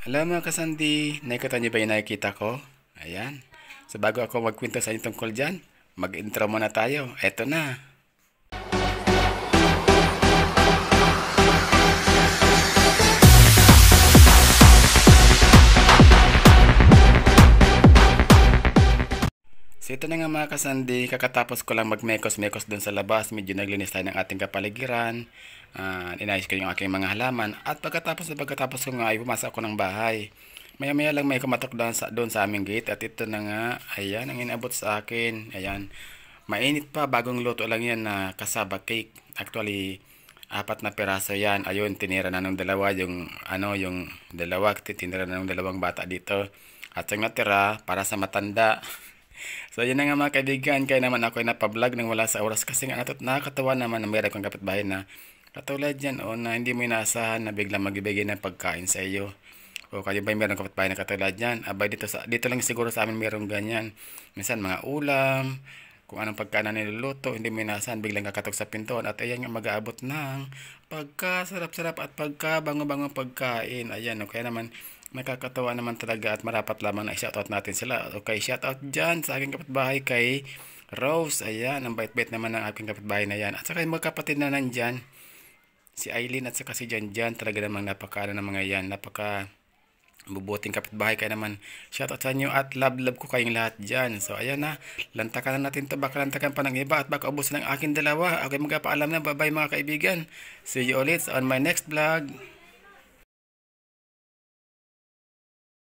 Alam mo kasandi, nakikita niyo ba yung nakikita ko? Ayan. So bago ako magkwento sa inyo tungkol dyan, mag-intro muna tayo. Eto na. So ito na nga mga kasandi, kakatapos ko lang magmekos-mekos doon sa labas, medyo naglinis tayo ng ating kapaligiran, inayos ko yung aking mga halaman, at pagkatapos ko nga ay pumasok ako ng bahay. Maya-maya lang may kumatok doon sa aming gate, at ito na nga, ayan, ang inabot sa akin, ayan, mainit pa, bagong luto lang yan na kasaba cake. Actually, apat na piraso yan, ayun, tinira na ng dalawa, yung dalawa, tinira na ng dalawang bata dito, at yung natira, para sa matanda. So yun na nga mga kaibigan, kaya naman ako ay napablog nang wala sa oras kasi nga nakakatawa naman na mayroon kong kapitbahay na katulad yan o na hindi mo inaasahan na biglang magbibigay ng pagkain sa iyo. O kayo ba mayroon kapitbahay na katulad yan? Abay dito lang siguro sa amin mayroon ganyan. Minsan mga ulam, kung anong pagkain na niluluto, hindi mo inaasahan biglang kakatok sa pintuan at ayan nga mag-aabot ng pagkasarap-sarap at pagkabango-bango pagkain. Ayan, o kaya naman nakakatawa naman talaga at marapat lamang na i-shoutout natin sila. Okay, shoutout dyan sa aking kapitbahay kay Rose. Ayan, ang bait-bait naman ng aking kapitbahay na yan. At saka yung magkapatid na nandyan, si Aileen at saka si Jan talaga namang napaka ng mga yan. Napaka bubuting kapitbahay kaya naman shoutout sa inyo at love ko kayong lahat dyan. So ayan na, lantakan na natin to, baka lantakan pa ng iba at baka ubusin ng aking dalawa. Okay, magpapaalam na, bye bye mga kaibigan. See you ulit on my next vlog.